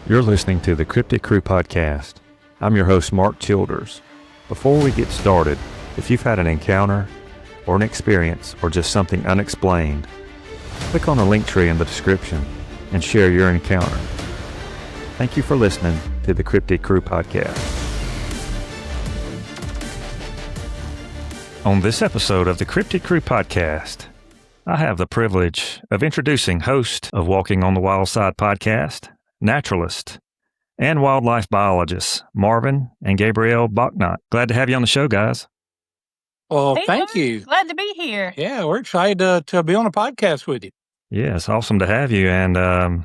You're listening to the Cryptid Crew podcast. I'm your host, Mark Childers. Before we get started, if you've had an encounter or an experience or just something unexplained, click on the link tree in the description and share your encounter. Thank you for listening to the Cryptid Crew podcast. On this episode of the Cryptid Crew podcast, I have the privilege of introducing host of Walking on the Wildside podcast, naturalist, and wildlife biologists, Marvin and Gabrielle Bouknight. Glad to have you on the show, guys. Well, Hey, thank Mark. you. Glad to be here. Yeah, we're excited to be on a podcast with you. Yeah, it's awesome to have you. And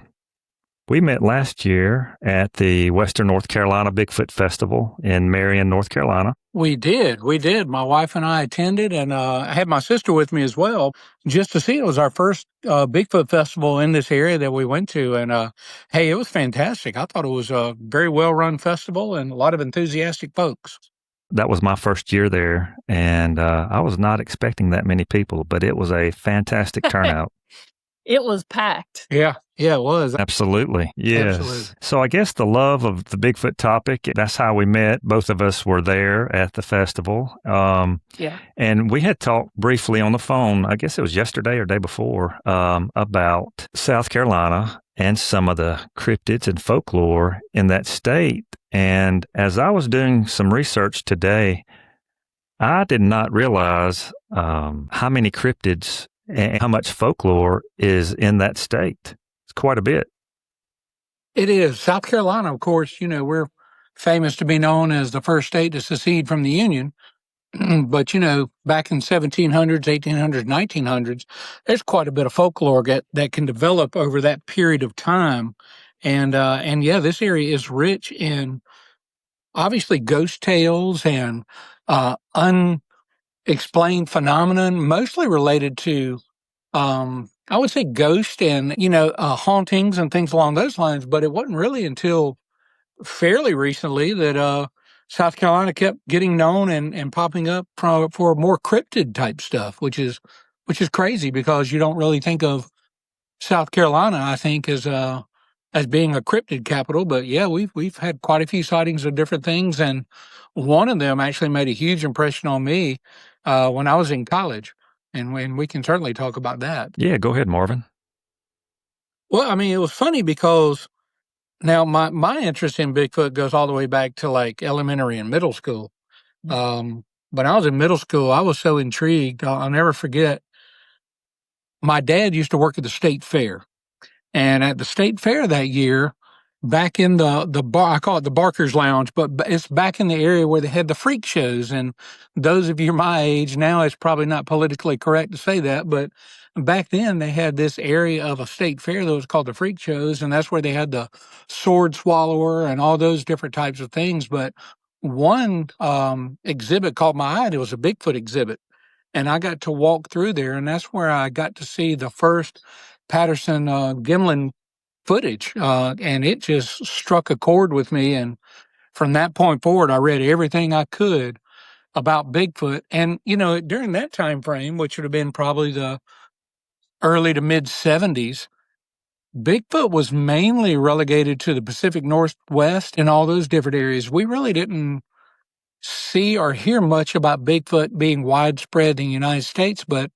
we met last year at the Western North Carolina Bigfoot Festival in Marion, North Carolina. We did. My wife and I attended, and I had my sister with me as well, just to see. It was our first Bigfoot festival in this area that we went to, and hey, it was fantastic. I thought it was a very well-run festival and a lot of enthusiastic folks. That was my first year there, and I was not expecting that many people, but it was a fantastic turnout. It was packed. Yeah, it was. Absolutely. Yes. Absolutely. So I guess the love of the Bigfoot topic, that's how we met. Both of us were there at the festival. Yeah. And we had talked briefly on the phone, I guess it was yesterday or day before, about South Carolina and some of the cryptids and folklore in that state. And as I was doing some research today, I did not realize how many cryptids and how much folklore is in that state. It's quite a bit. It is. South Carolina, of course, we're famous to be known as the first state to secede from the Union. But, back in 1700s, 1800s, 1900s, there's quite a bit of folklore that can develop over that period of time. And yeah, this area is rich in obviously ghost tales and unexplained phenomenon, mostly related to, I would say ghost and, hauntings and things along those lines. But it wasn't really until fairly recently that South Carolina kept getting known and popping up for more cryptid type stuff, which is crazy because you don't really think of South Carolina, I think, as being a cryptid capital. But yeah, we've had quite a few sightings of different things, and one of them actually made a huge impression on me when I was in college, and we can certainly talk about that. Yeah, go ahead, Marvin. Well, I mean, it was funny because now my interest in Bigfoot goes all the way back to like elementary and middle school. When I was in middle school, I was so intrigued. I'll never forget. My dad used to work at the state fair, and at the state fair that year, back in the bar, I call it the Barker's Lounge, but it's back in the area where they had the freak shows. And those of you my age now, it's probably not politically correct to say that, but back then they had this area of a state fair that was called the freak shows, and that's where they had the sword swallower and all those different types of things. But one exhibit caught my eye, and it was a Bigfoot exhibit. And I got to walk through there, and that's where I got to see the first Patterson Gimlin footage, and it just struck a chord with me. And from that point forward, I read everything I could about Bigfoot. And during that time frame, which would have been probably the early to mid 70s, Bigfoot was mainly relegated to the Pacific Northwest and all those different areas. We really didn't see or hear much about Bigfoot being widespread in the United States, but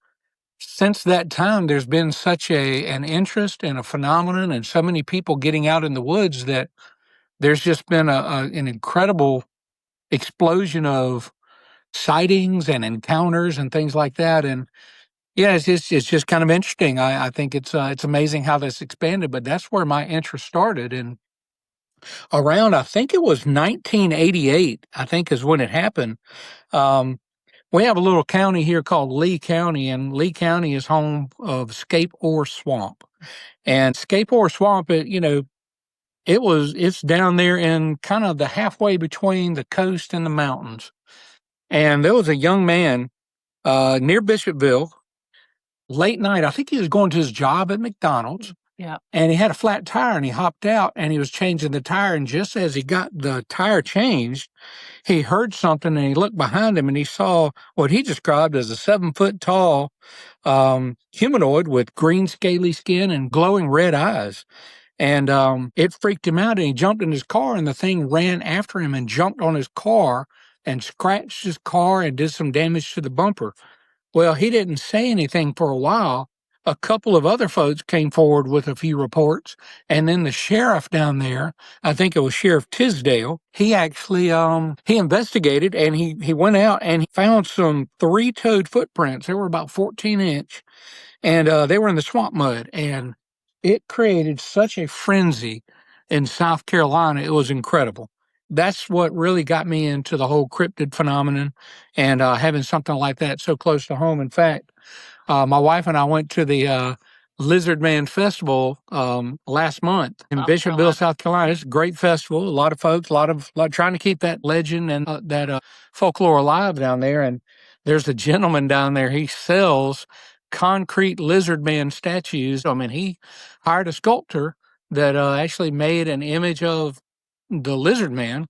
since that time, there's been such an interest and a phenomenon and so many people getting out in the woods that there's just been an incredible explosion of sightings and encounters and things like that. And yeah, it's just kind of interesting. I think it's amazing how that's expanded, but that's where my interest started. And around, I think it was 1988, I think is when it happened. We have a little county here called Lee County, and Lee County is home of Scape Ore Swamp. And Scape Ore Swamp, it's down there in kind of the halfway between the coast and the mountains. And there was a young man near Bishopville, late night. I think he was going to his job at McDonald's. Yeah. And he had a flat tire, and he hopped out, and he was changing the tire. And just as he got the tire changed, he heard something, and he looked behind him, and he saw what he described as a 7-foot-tall humanoid with green scaly skin and glowing red eyes. And it freaked him out, and he jumped in his car, and the thing ran after him and jumped on his car and scratched his car and did some damage to the bumper. Well, he didn't say anything for a while. A couple of other folks came forward with a few reports, and then the sheriff down there, I think it was Sheriff Tisdale, he actually he investigated, and he went out and he found some three-toed footprints. They were about 14-inch, and they were in the swamp mud, and it created such a frenzy in South Carolina. It was incredible. That's what really got me into the whole cryptid phenomenon, and having something like that so close to home. In fact, my wife and I went to the Lizard Man Festival last month in Bishopville, South Carolina. It's a great festival. A lot of folks, a lot trying to keep that legend and that folklore alive down there. And there's a gentleman down there. He sells concrete lizard man statues. I mean, he hired a sculptor that actually made an image of the lizard man,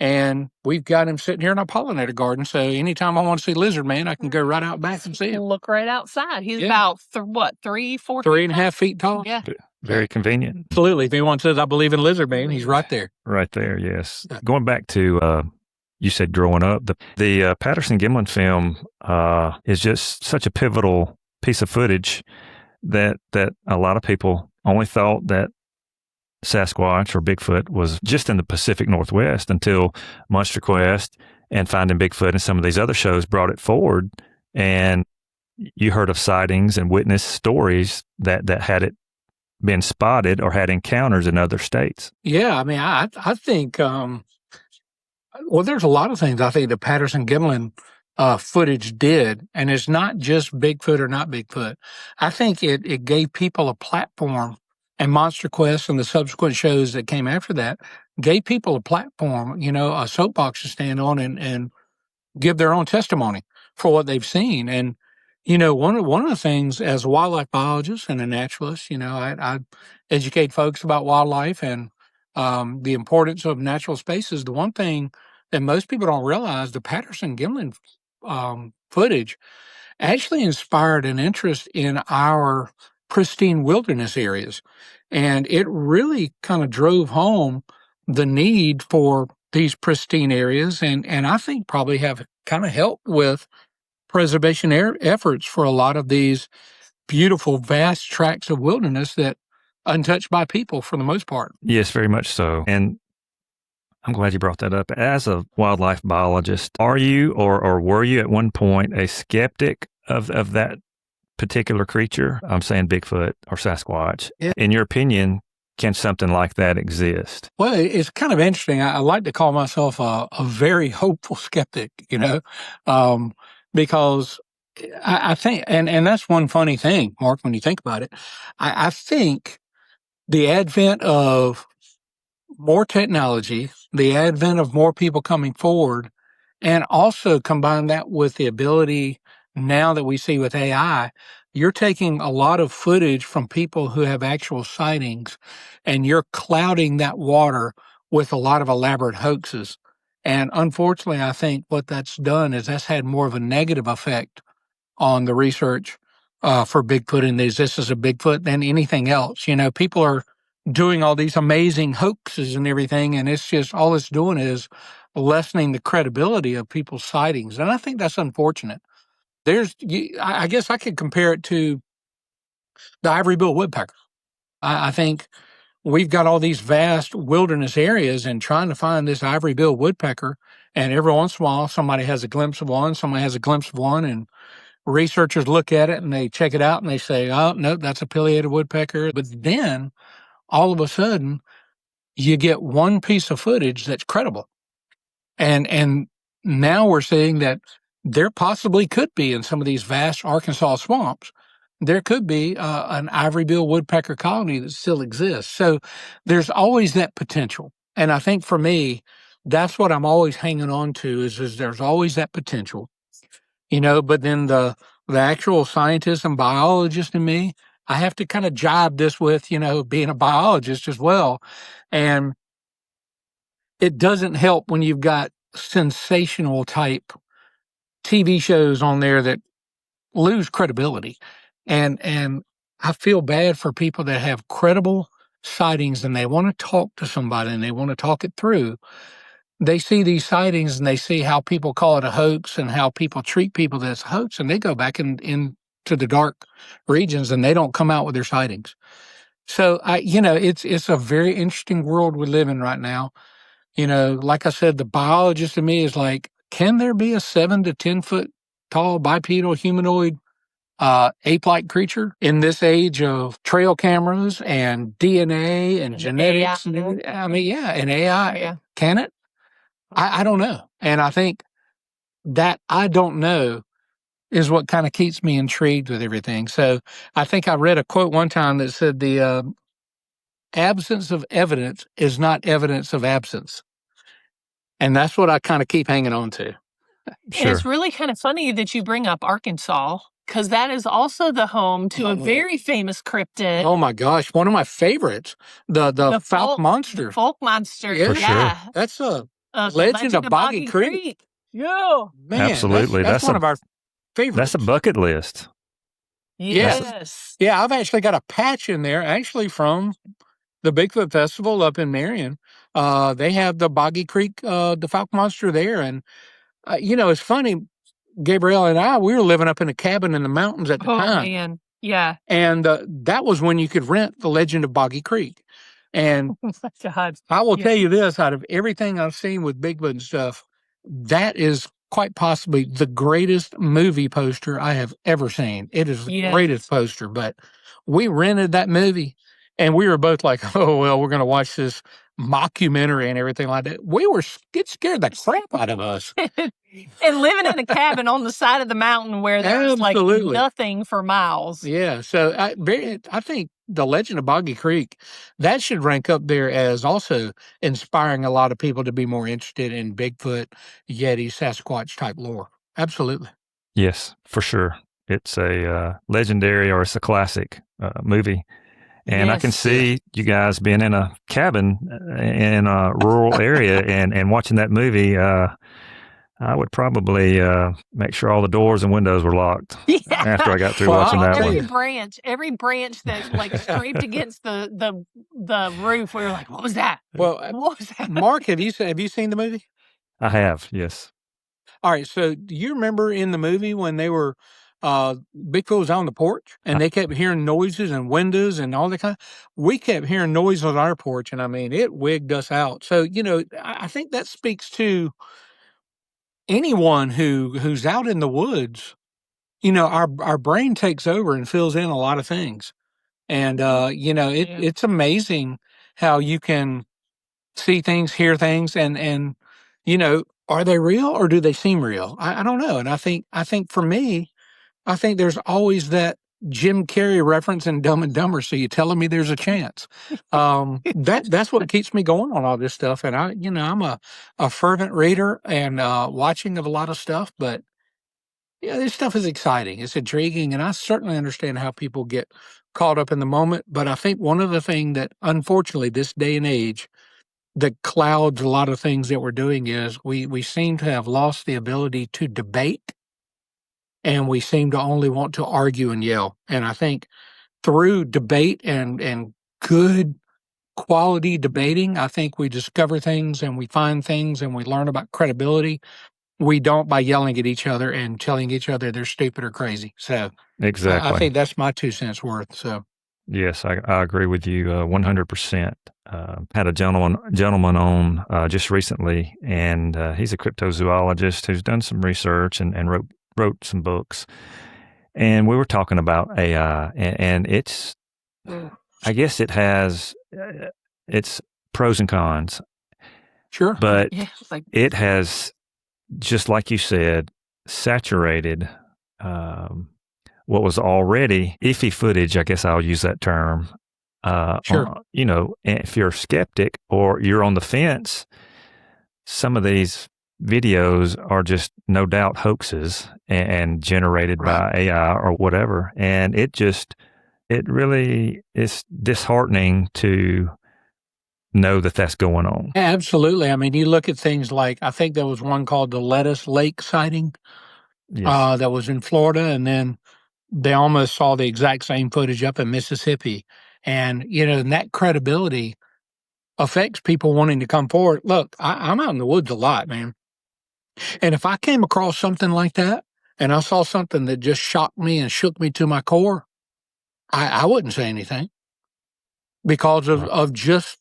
and we've got him sitting here in our pollinator garden. So anytime I want to see lizard man, I can go right out back and see him. Look right outside. He's about 3-4 3.5 feet tall. Yeah. Very convenient. Absolutely. If anyone says I believe in lizard man, he's right there. Right there, yes. Going back to you said growing up, the Patterson-Gimlin film is just such a pivotal piece of footage that a lot of people only thought that Sasquatch or Bigfoot was just in the Pacific Northwest until Monster Quest and Finding Bigfoot and some of these other shows brought it forward. And you heard of sightings and witness stories that had it been spotted or had encounters in other states. Yeah, I mean, I think, well, there's a lot of things I think the Patterson-Gimlin footage did, and it's not just Bigfoot or not Bigfoot. I think it gave people a platform, and Monster Quest and the subsequent shows that came after that gave people a platform, a soapbox to stand on and give their own testimony for what they've seen. And one of the things as a wildlife biologist and a naturalist, I educate folks about wildlife and the importance of natural spaces. The one thing that most people don't realize, the Patterson-Gimlin footage actually inspired an interest in our pristine wilderness areas. And it really kind of drove home the need for these pristine areas, and I think probably have kind of helped with preservation efforts for a lot of these beautiful, vast tracts of wilderness that untouched by people for the most part. Yes, very much so. And I'm glad you brought that up. As a wildlife biologist, are you or were you at one point a skeptic of that particular creature? I'm saying Bigfoot or Sasquatch. Yeah. In your opinion, can something like that exist? Well, it's kind of interesting. I like to call myself a very hopeful skeptic, because I think, and that's one funny thing, Mark, when you think about it. I think the advent of more technology, the advent of more people coming forward, and also combine that with the ability now that we see with AI, you're taking a lot of footage from people who have actual sightings, and you're clouding that water with a lot of elaborate hoaxes. And unfortunately, I think what that's done is that's had more of a negative effect on the research for Bigfoot and this is a Bigfoot than anything else. People are doing all these amazing hoaxes and everything, and it's just all it's doing is lessening the credibility of people's sightings. And I think that's unfortunate. I guess I could compare it to the ivory-billed woodpecker. I think we've got all these vast wilderness areas and trying to find this ivory-billed woodpecker, and every once in a while somebody has a glimpse of one, and researchers look at it and they check it out and they say, oh, no, that's a pileated woodpecker. But then all of a sudden you get one piece of footage that's credible. And now we're seeing that there possibly could be in some of these vast Arkansas swamps, there could be an ivory-billed woodpecker colony that still exists. So there's always that potential. And I think for me, that's what I'm always hanging on to is there's always that potential, but then the actual scientist and biologist in me, I have to kind of jibe this with, being a biologist as well. And it doesn't help when you've got sensational type TV shows on there that lose credibility. And I feel bad for people that have credible sightings and they want to talk to somebody and they want to talk it through, they see these sightings and they see how people call it a hoax and how people treat people that's a hoax, and they go back into the dark regions and they don't come out with their sightings. So it's a very interesting world we live in right now. Like I said, the biologist in me is like, can there be a 7 to 10 foot tall bipedal humanoid ape-like creature in this age of trail cameras and DNA and genetics? AI. And AI. Yeah. Can it? I don't know. And I think that I don't know is what kind of keeps me intrigued with everything. So I think I read a quote one time that said the absence of evidence is not evidence of absence. And that's what I kind of keep hanging on to. And it's really kind of funny that you bring up Arkansas, because that is also the home to a very famous cryptid. Oh my gosh, one of my favorites, the Falk Monster. Falk Monster, For sure. That's a Legend of Boggy Creek. Yeah, man, absolutely. That's one of our favorites. That's a bucket list. Yes. Yeah, I've actually got a patch in there, actually from the Bigfoot Festival up in Marion. They have the Boggy Creek, the Falk Monster there, and it's funny. Gabrielle and we were living up in a cabin in the mountains at the time. Oh, man. Yeah. And that was when you could rent The Legend of Boggy Creek. And oh my God. I will tell you this, out of everything I've seen with Bigfoot and stuff, that is quite possibly the greatest movie poster I have ever seen. It is the greatest poster. But we rented that movie and we were both like, oh, well, we're going to watch this mockumentary and everything like that. It scared the crap out of us. And living in a cabin on the side of the mountain where there's like nothing for miles. Yeah. So I think The Legend of Boggy Creek, that should rank up there as also inspiring a lot of people to be more interested in Bigfoot, Yeti, Sasquatch type lore. Absolutely. Yes, for sure. It's a legendary, or it's a classic movie. And I can see you guys being in a cabin in a rural area and watching that movie. I would probably make sure all the doors and windows were locked after I got through watching that one. Every branch that like scraped against the roof, we were like, "What was that?" Well, what was that? Mark, have you seen the movie? I have, yes. All right. So, do you remember in the movie when they were Bigfoot was on the porch and they kept hearing noises and windows and all that kind of, we kept hearing noises on our porch, and I mean, it wigged us out. So, I think that speaks to anyone who's out in the woods. Our brain takes over and fills in a lot of things. And it's amazing how you can see things, hear things, and are they real or do they seem real? I don't know. And I think for me, I think there's always that Jim Carrey reference in Dumb and Dumber. So you're telling me there's a chance. That's what keeps me going on all this stuff. And I'm a fervent reader and watching of a lot of stuff, but this stuff is exciting. It's intriguing. And I certainly understand how people get caught up in the moment. But I think one of the things that, unfortunately, this day and age, that clouds a lot of things that we're doing is we seem to have lost the ability to debate. And we seem to only want to argue and yell. And I think through debate and good quality debating, I think we discover things and we find things and we learn about credibility. We don't by yelling at each other and telling each other they're stupid or crazy. So exactly, I think that's my 2 cents worth. So yes, I agree with you 100%. Had a gentleman on just recently, and he's a cryptozoologist who's done some research and wrote some books, and we were talking about AI, and it's, I guess it has its pros and cons. Sure. But it has, just like you said, saturated what was already iffy footage, I guess I'll use that term. Sure. If you're a skeptic or you're on the fence, some of these videos are just no doubt hoaxes and generated by AI or whatever. And it really is disheartening to know that that's going on. Absolutely. I mean, you look at things like, I think there was one called the Lettuce Lake sighting that was in Florida. And then they almost saw the exact same footage up in Mississippi. And, and that credibility affects people wanting to come forward. Look, I'm out in the woods a lot, man. And if I came across something like that and I saw something that just shocked me and shook me to my core, I wouldn't say anything because of just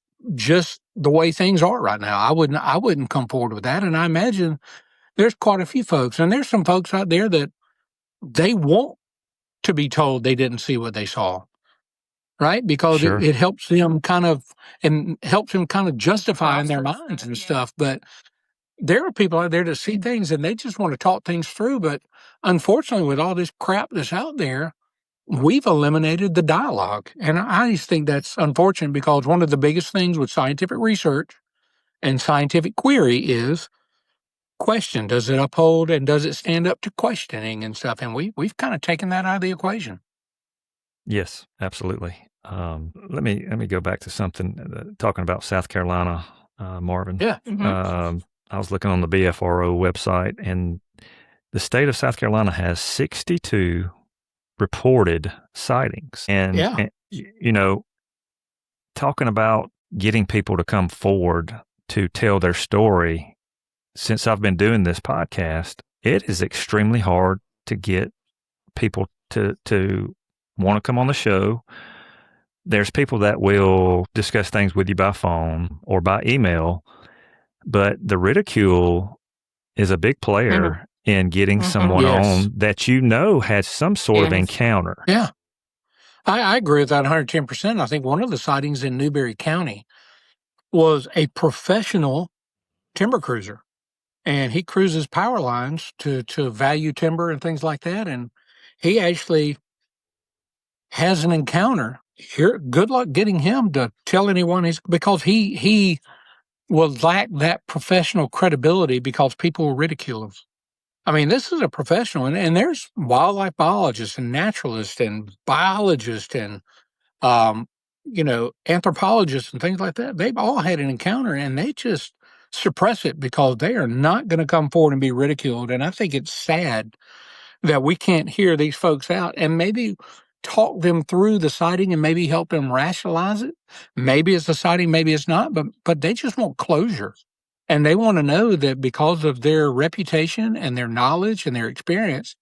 the way things are right now. I wouldn't come forward with that. And I imagine there's quite a few folks, and there's some folks out there that they want to be told they didn't see what they saw, right? Because Sure. it helps them kind of justify in their minds and stuff. But there are people out there that see things and they just want to talk things through. But unfortunately, with all this crap that's out there, we've eliminated the dialogue. And I just think that's unfortunate because one of the biggest things with scientific research and scientific query is question. Does it uphold and does it stand up to questioning and stuff? And we've kind of taken that out of the equation. Yes, absolutely. Let me go back to something talking about South Carolina, Marvin. Yeah. I was looking on the BFRO website, and the state of South Carolina has 62 reported sightings. And talking about getting people to come forward to tell their story, since I've been doing this podcast, it is extremely hard to get people to want to come on the show. There's people that will discuss things with you by phone or by email, but the ridicule is a big player in getting someone on that had some sort of encounter. Yeah. I agree with that 110%. I think one of the sightings in Newberry County was a professional timber cruiser, and he cruises power lines to value timber and things like that. And he actually has an encounter here. Good luck getting him to tell anyone because he will lack that professional credibility because people will ridicule him. I mean, this is a professional, and there's wildlife biologists and naturalists and biologists and anthropologists and things like that. They've all had an encounter and they just suppress it because they are not going to come forward and be ridiculed. And I think it's sad that we can't hear these folks out and maybe talk them through the sighting and maybe help them rationalize it. Maybe it's a sighting, maybe it's not, but they just want closure. And they want to know that because of their reputation and their knowledge and their experience,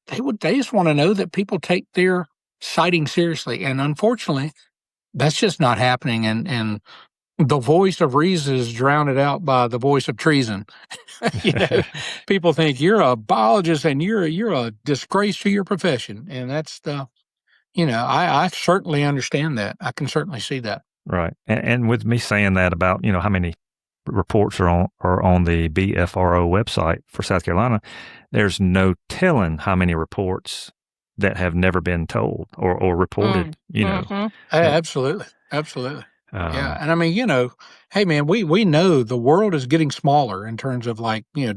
they just want to know that people take their sighting seriously. And unfortunately, that's just not happening. And the voice of reason is drowned out by the voice of treason. People think you're a biologist and you're a disgrace to your profession. And that's I certainly understand that. I can certainly see that. Right. And with me saying that about, how many reports are on the BFRO website for South Carolina, there's no telling how many reports that have never been told or reported, Absolutely. Absolutely. Yeah. And I mean, hey man, we know the world is getting smaller in terms of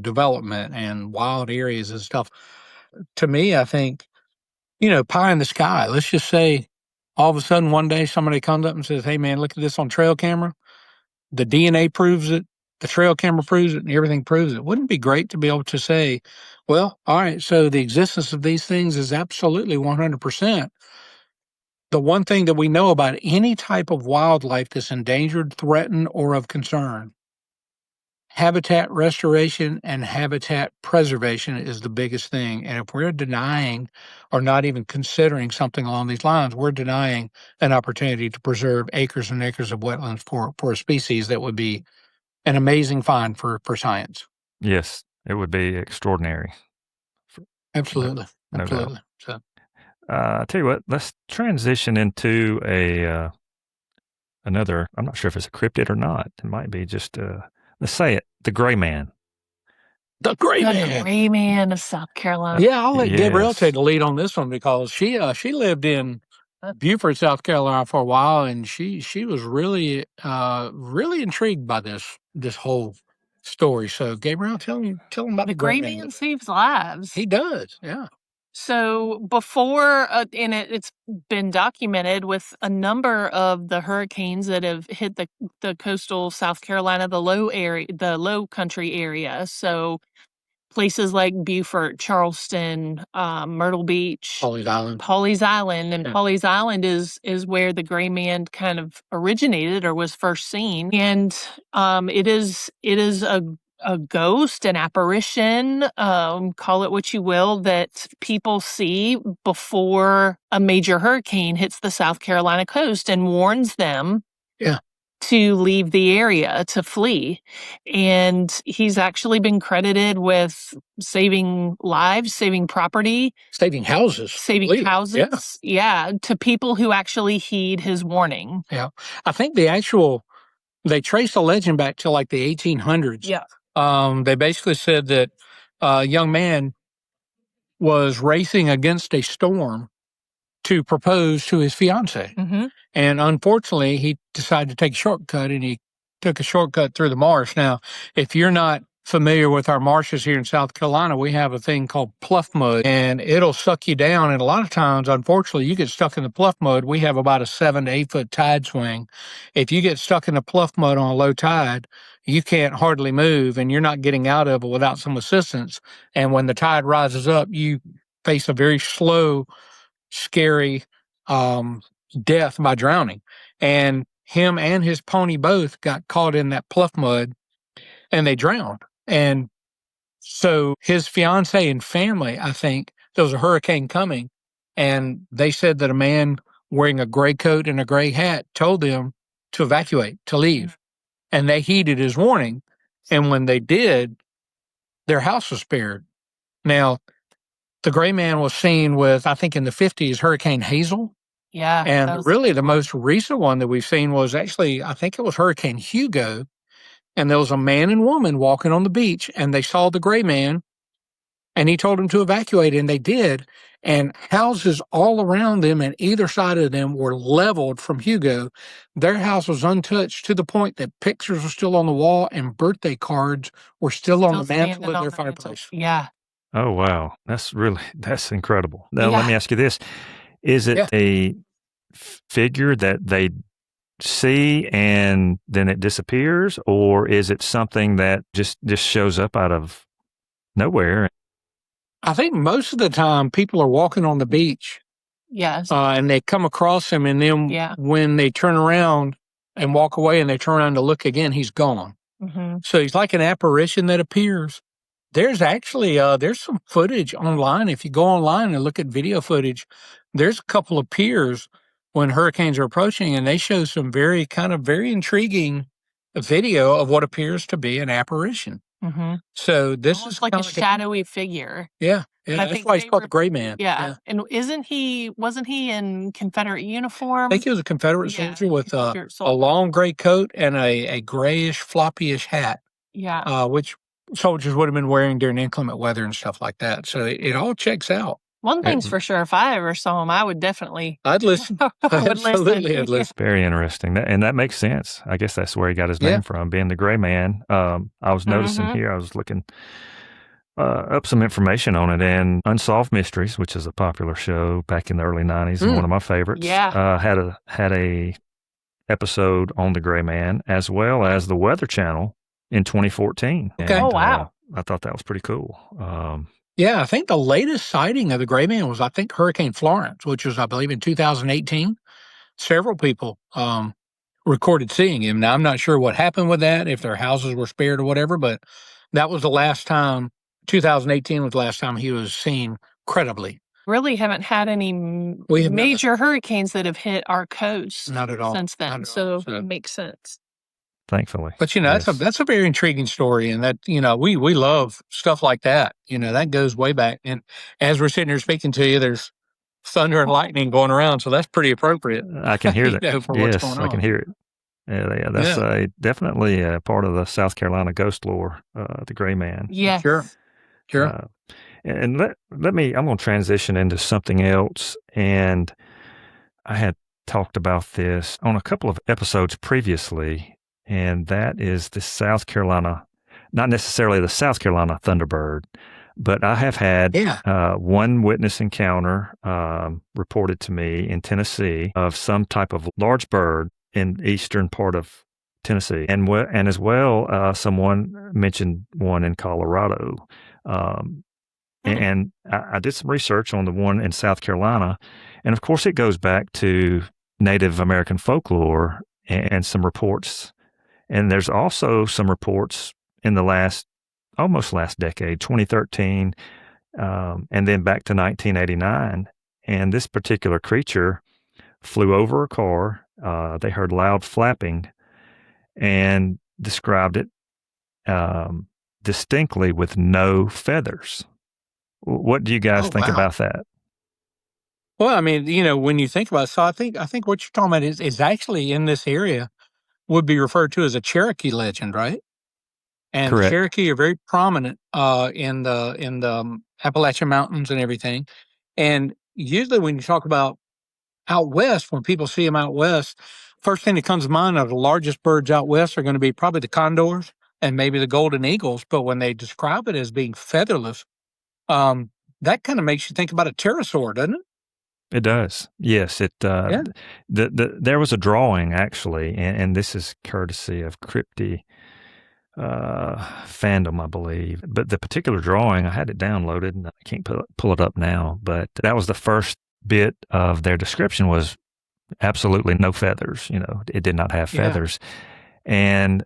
development and wild areas and stuff. To me, I think, pie in the sky. Let's just say all of a sudden one day somebody comes up and says, hey man, look at this on trail camera. The DNA proves it, the trail camera proves it, and everything proves it. Wouldn't it be great to be able to say, well, all right, so the existence of these things is absolutely 100%. The one thing that we know about any type of wildlife that's endangered, threatened, or of concern, habitat restoration and habitat preservation is the biggest thing. And if we're denying or not even considering something along these lines, we're denying an opportunity to preserve acres and acres of wetlands for a species that would be an amazing find for science. Yes, it would be extraordinary. Absolutely. No Absolutely. doubt. So, I tell you what, let's transition into another. I'm not sure if it's a cryptid or not. It might be just let's say it, the gray man. The gray man of South Carolina. Yeah, I'll let Gabrielle take the lead on this one because she lived in Beaufort, South Carolina for a while, and she was really intrigued by this whole story. So Gabrielle, tell them about the gray man. Saves lives. He does, yeah. So before, and it's been documented with a number of the hurricanes that have hit the coastal South Carolina, the low country area. So places like Beaufort, Charleston, Myrtle Beach, Pawleys Island. And Yeah. Pawleys Island is where the gray man kind of originated or was first seen. And it is a ghost, an apparition, call it what you will, that people see before a major hurricane hits the South Carolina coast and warns them to leave the area, to flee. And he's actually been credited with saving lives, saving property, saving houses, to people who actually heed his warning. Yeah. I think they traced the legend back to like the 1800s. Yeah. They basically said that a young man was racing against a storm to propose to his fiancée. Mm-hmm. And unfortunately, he decided to take a shortcut, and he took a shortcut through the marsh. Now, if you're not familiar with our marshes here in South Carolina, we have a thing called pluff mud, and it'll suck you down. And a lot of times, unfortunately, you get stuck in the pluff mud. We have about a 7 to 8 foot tide swing. If you get stuck in the pluff mud on a low tide, you can't hardly move, and you're not getting out of it without some assistance. And when the tide rises up, you face a very slow, scary death by drowning. And him and his pony both got caught in that pluff mud, and they drowned. And so his fiance and family, I think there was a hurricane coming, and they said that a man wearing a gray coat and a gray hat told them to evacuate, to leave. And they heeded his warning. And when they did, their house was spared. Now, the gray man was seen with, I think in the 50s, Hurricane Hazel. Yeah. And really the most recent one that we've seen was actually, I think it was Hurricane Hugo. And there was a man and woman walking on the beach, and they saw the gray man, and he told them to evacuate, and they did. And houses all around them and either side of them were leveled from Hugo. Their house was untouched to the point that pictures were still on the wall and birthday cards were still on the mantle of their fireplace. Yeah. Oh, wow. That's incredible. Now, let me ask you this. Is it a figure that they see and then it disappears, or is it something that just shows up out of nowhere? I think most of the time people are walking on the beach. Yes. And they come across him, and then when they turn around and walk away and they turn around to look again, he's gone. Mm-hmm. So he's like an apparition that appears. There's actually there's some footage online. If you go online and look at video footage, there's a couple of piers when hurricanes are approaching, and they show some very intriguing video of what appears to be an apparition. Mm-hmm. So this almost is like a shadowy figure. Yeah. That's why he's called the Gray Man. Yeah. And wasn't he in Confederate uniform? I think he was a Confederate soldier with a long gray coat and a grayish, floppy-ish hat. Yeah. Which soldiers would have been wearing during inclement weather and stuff like that. So it all checks out. One thing's for sure, if I ever saw him, I would definitely... I'd listen. Absolutely, I'd listen. Very interesting. And that makes sense. I guess that's where he got his name from, being the Gray Man. I was noticing here, I was looking up some information on it, and Unsolved Mysteries, which is a popular show back in the early 90s, and one of my favorites, had a episode on the Gray Man, as well as the Weather Channel in 2014. Okay. And, oh, wow. I thought that was pretty cool. Yeah, I think the latest sighting of the Gray Man was, Hurricane Florence, which was, I believe, in 2018. Several people recorded seeing him. Now, I'm not sure what happened with that, if their houses were spared or whatever, but that was the last time, 2018 was the last time he was seen credibly. Really haven't had any major hurricanes that have hit our coast not at all. Since then, so it makes sense. Thankfully. But, that's a very intriguing story, and that, we love stuff like that. That goes way back. And as we're sitting here speaking to you, there's thunder and lightning going around, so that's pretty appropriate. I can hear that. For what's going on. I can hear it. Yeah, that's definitely a part of the South Carolina ghost lore, the Gray Man. Yeah. Sure. And I'm going to transition into something else, and I had talked about this on a couple of episodes previously, and that is the South Carolina, not necessarily the South Carolina Thunderbird, but I have had one witness encounter reported to me in Tennessee of some type of large bird in eastern part of Tennessee, and as well, someone mentioned one in Colorado. And I did some research on the one in South Carolina, and of course, it goes back to Native American folklore and some reports. And there's also some reports in the almost last decade, 2013, and then back to 1989. And this particular creature flew over a car. They heard loud flapping and described it distinctly with no feathers. What do you guys think about that? Well, I mean, when you think about it, so I think what you're talking about is actually in this area would be referred to as a Cherokee legend, right? And the Correct. Cherokee are very prominent in the Appalachian Mountains and everything. And usually when you talk about out west, when people see them out west, first thing that comes to mind of the largest birds out west are going to be probably the condors and maybe the golden eagles. But when they describe it as being featherless, that kind of makes you think about a pterosaur, doesn't it? It does. Yes. There was a drawing actually, and this is courtesy of Cryptid fandom, I believe. But the particular drawing, I had it downloaded, and I can't pull it up now. But that was the first bit of their description was absolutely no feathers. It did not have feathers, and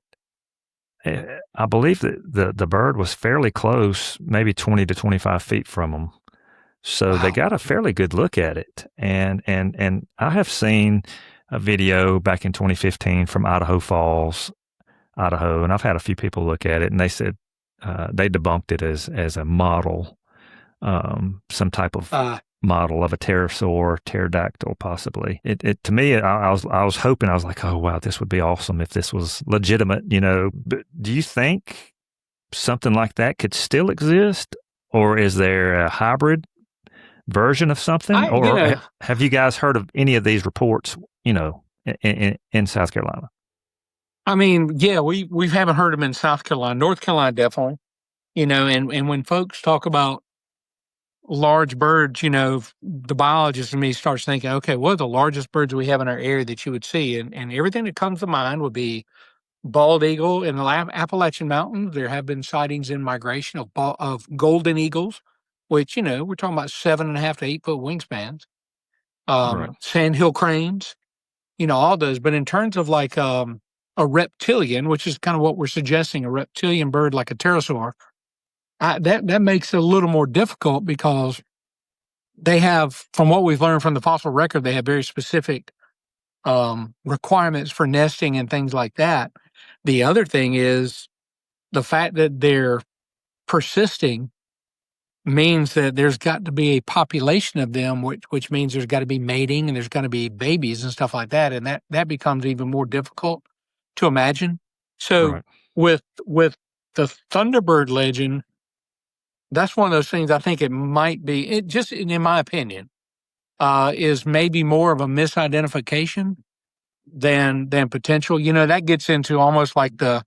I believe that the bird was fairly close, maybe 20 to 25 feet from them. So they got a fairly good look at it. And I have seen a video back in 2015 from Idaho Falls, Idaho, and I've had a few people look at it, and they said they debunked it as a model, some type of model of a pterosaur, pterodactyl, possibly. It to me, I was hoping, I was like, oh wow, this would be awesome if this was legitimate, But do you think something like that could still exist, or is there a hybrid version of something? Have you guys heard of any of these reports, in South Carolina? I mean, yeah, we haven't heard them in South Carolina. North Carolina, definitely. And when folks talk about large birds, the biologist in me starts thinking, okay, what are the largest birds we have in our area that you would see? And everything that comes to mind would be bald eagle in the Appalachian Mountains. There have been sightings in migration of golden eagles, which, we're talking about 7.5 to 8 foot wingspans. Right. Sandhill cranes, all those. But in terms of like a reptilian, which is kind of what we're suggesting, a reptilian bird like a pterosaur, that makes it a little more difficult because they have, from what we've learned from the fossil record, they have very specific requirements for nesting and things like that. The other thing is the fact that they're persisting means that there's got to be a population of them, which means there's got to be mating and there's got to be babies and stuff like that. And that becomes even more difficult to imagine. So with the Thunderbird legend, that's one of those things I think it might be, it just in my opinion, is maybe more of a misidentification than potential. That gets into almost like the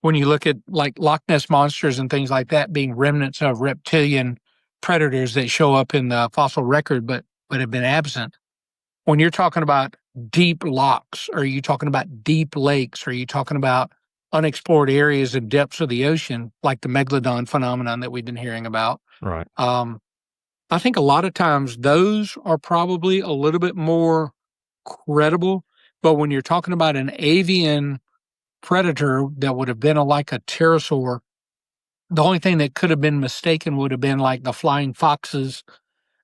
when you look at like Loch Ness monsters and things like that being remnants of reptilian predators that show up in the fossil record but have been absent. When you're talking about deep lochs, or are you talking about deep lakes, or are you talking about unexplored areas and depths of the ocean, like the megalodon phenomenon that we've been hearing about? Right. I think a lot of times those are probably a little bit more credible. But when you're talking about an avian predator that would have been like a pterosaur, the only thing that could have been mistaken would have been like the flying foxes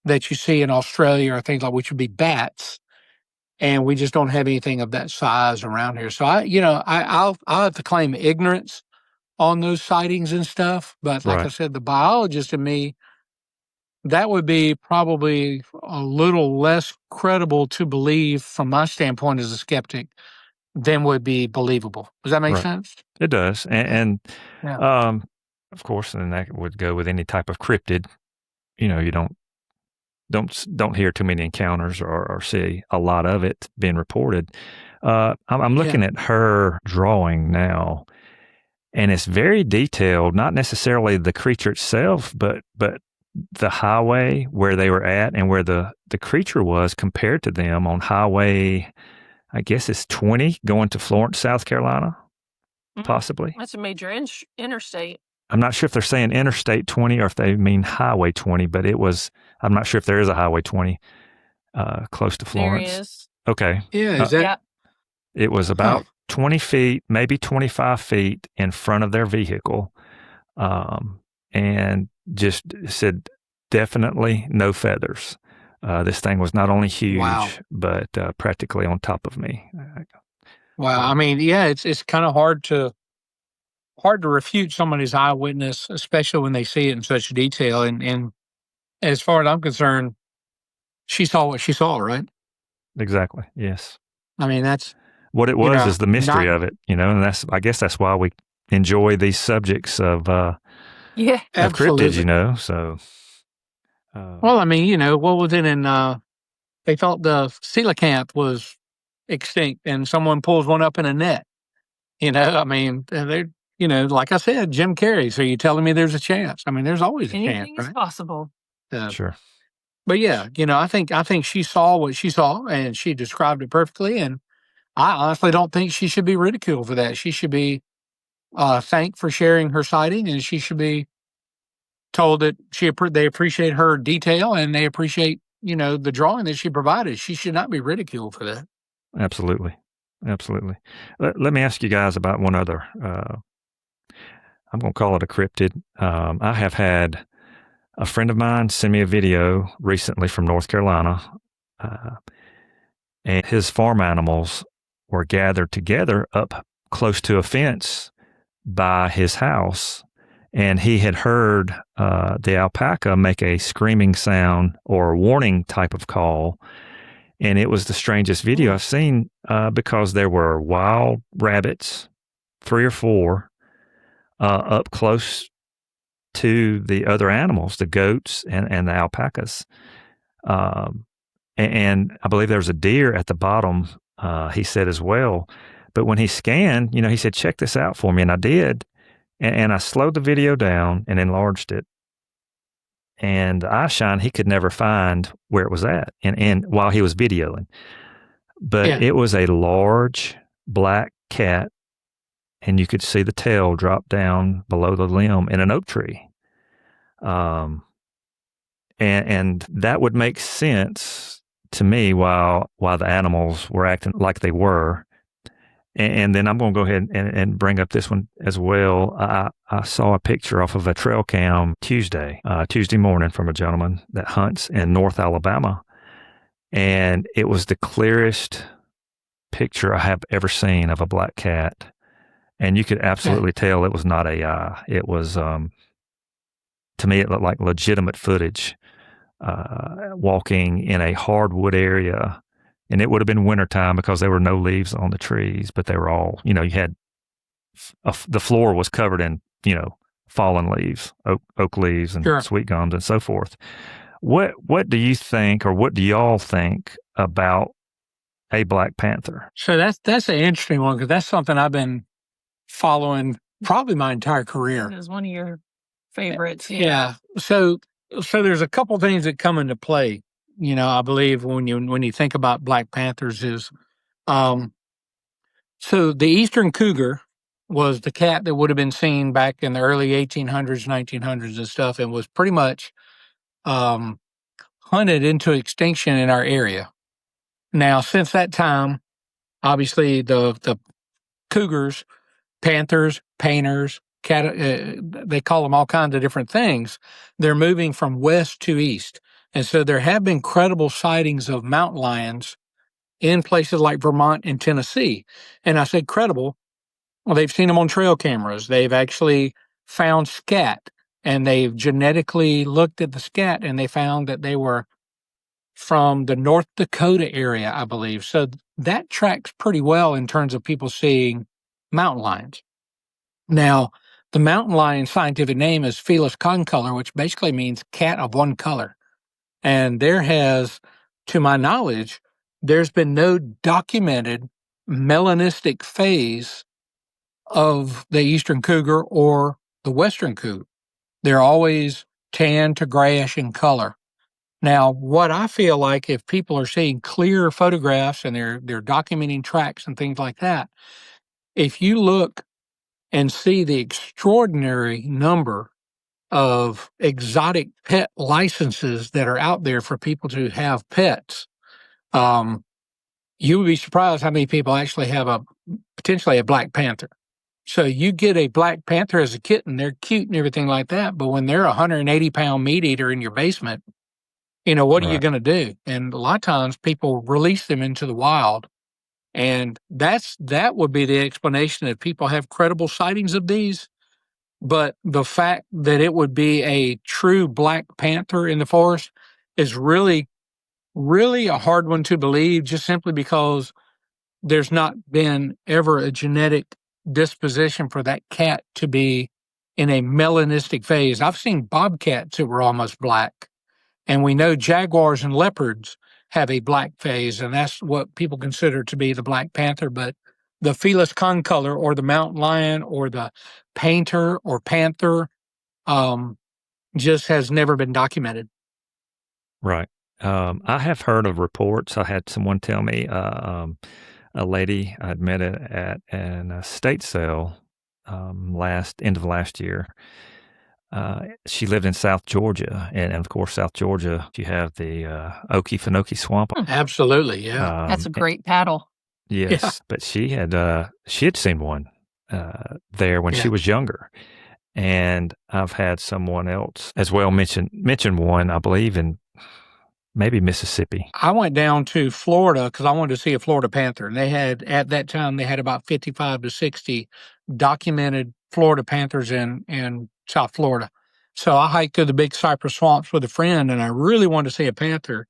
that you see in Australia or things like, which would be bats. And we just don't have anything of that size around here. So I'll have to claim ignorance on those sightings and stuff. But like I said, the biologist in me, that would be probably a little less credible to believe from my standpoint as a skeptic than would be believable. Does that make sense? It does. And of course, and that would go with any type of cryptid. You don't hear too many encounters or see a lot of it being reported. I'm looking at her drawing now, and it's very detailed, not necessarily the creature itself, but the highway where they were at and where the creature was compared to them on highway I guess it's 20 going to Florence, South Carolina, possibly. That's a major interstate. I'm not sure if they're saying Interstate 20 or if they mean Highway 20, but I'm not sure if there is a Highway 20 close to Florence. There is. Okay. Yeah, is that? Yeah. It was about 20 feet, maybe 25 feet in front of their vehicle, and just said, definitely no feathers. This thing was not only huge, but practically on top of me. Wow. I mean, yeah, it's kind of hard to refute somebody's eyewitness, especially when they see it in such detail. And as far as I'm concerned, she saw what she saw, right? Exactly. Yes. I mean, that's what it was is the mystery of it, and I guess that's why we enjoy these subjects of cryptids, so. Well, I mean, what was it in, they thought the coelacanth was extinct and someone pulls one up in a net, I mean, they're, like I said, Jim Carrey. So you're telling me there's a chance? I mean, there's always a chance, anything is possible. Sure. But yeah, I think she saw what she saw and she described it perfectly. And I honestly don't think she should be ridiculed for that. She should be thanked for sharing her sighting, and she should be told that they appreciate her detail and they appreciate, the drawing that she provided. She should not be ridiculed for that. Absolutely. Absolutely. Let me ask you guys about one other. I'm going to call it a cryptid. I have had a friend of mine send me a video recently from North Carolina, and his farm animals were gathered together up close to a fence by his house, and he had heard the alpaca make a screaming sound or a warning type of call, and it was the strangest video I've seen because there were wild rabbits, 3 or 4, up close to the other animals, the goats and the alpacas. And I believe there was a deer at the bottom, he said as well. But when he scanned, he said, check this out for me. And I did. And I slowed the video down and enlarged it. And the eye shine, he could never find where it was at and while he was videoing. But It was a large black cat, and you could see the tail drop down below the limb in an oak tree. And that would make sense to me while the animals were acting like they were. And then I'm going to go ahead and bring up this one as well. I saw a picture off of a trail cam Tuesday morning from a gentleman that hunts in North Alabama. And it was the clearest picture I have ever seen of a black cat. And you could absolutely tell it was not AI. It was, to me, it looked like legitimate footage, walking in a hardwood area. And it would have been wintertime because there were no leaves on the trees, but they were all, you had, the floor was covered in, fallen leaves, oak leaves and sweet gums and so forth. What do you think, or what do y'all think about a black panther? So that's an interesting one, because that's something I've been following probably my entire career. It is one of your favorites. Yeah. So there's a couple things that come into play. I believe when you think about black panthers is, so the eastern cougar was the cat that would have been seen back in the early 1800s, 1900s and stuff, and was pretty much hunted into extinction in our area. Now, since that time, obviously the cougars, panthers, painters, they call them all kinds of different things. They're moving from west to east. And so there have been credible sightings of mountain lions in places like Vermont and Tennessee. And I said credible. Well, they've seen them on trail cameras. They've actually found scat, and they've genetically looked at the scat, and they found that they were from the North Dakota area, I believe. So that tracks pretty well in terms of people seeing mountain lions. Now, the mountain lion scientific name is Felis concolor, which basically means cat of one color. And there has, to my knowledge, there's been no documented melanistic phase of the eastern cougar or the western cougar. They're always tan to grayish in color. Now, what I feel like if people are seeing clear photographs and they're documenting tracks and things like that, if you look and see the extraordinary number of exotic pet licenses that are out there for people to have pets, you would be surprised how many people actually have potentially a black panther. So you get a black panther as a kitten, they're cute and everything like that. But when they're a 180-pound meat eater in your basement, what are you Right. going to do? And a lot of times people release them into the wild. And that would be the explanation that people have credible sightings of these. But the fact that it would be a true black panther in the forest is really, really a hard one to believe, just simply because there's not been ever a genetic disposition for that cat to be in a melanistic phase. I've seen bobcats that were almost black, and we know jaguars and leopards have a black phase, and that's what people consider to be the black panther. But the Felis concolor, or the mountain lion, or the painter or panther, just has never been documented. Right. I have heard of reports. I had someone tell me a lady I'd met at an estate sale end of last year. She lived in South Georgia, and of course, South Georgia, you have the Okefenokee Swamp. Absolutely, yeah. That's a great paddle. Yes, but she had seen one there when she was younger, and I've had someone else as well mention one, I believe, in maybe Mississippi. I went down to Florida because I wanted to see a Florida panther, and at that time they had about 55 to 60 documented Florida panthers in South Florida. So I hiked through the big cypress swamps with a friend, and I really wanted to see a panther,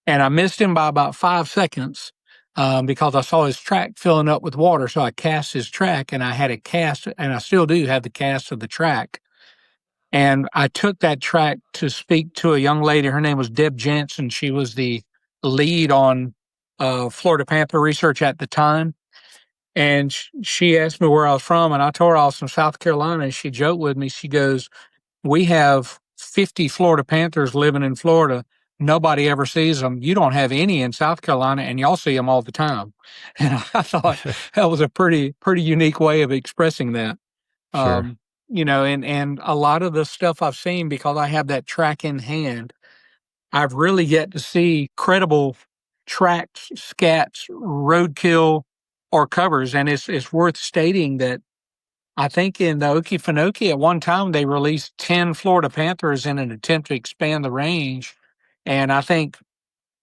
and I missed him by about 5 seconds. Because I saw his track filling up with water. So I cast his track, and I had a cast, and I still do have the cast of the track. And I took that track to speak to a young lady. Her name was Deb Jansen. She was the lead on Florida Panther research at the time. And she asked me where I was from, and I told her I was from South Carolina. And she joked with me. She goes, "We have 50 Florida Panthers living in Florida. Nobody ever sees them. You don't have any in South Carolina, and y'all see them all the time." And I thought that was a pretty unique way of expressing that. Sure. And a lot of the stuff I've seen, because I have that track in hand, I've really yet to see credible tracks, scats, roadkill, or covers. And it's worth stating that I think in the Okefenokee at one time they released 10 Florida panthers in an attempt to expand the range. And I think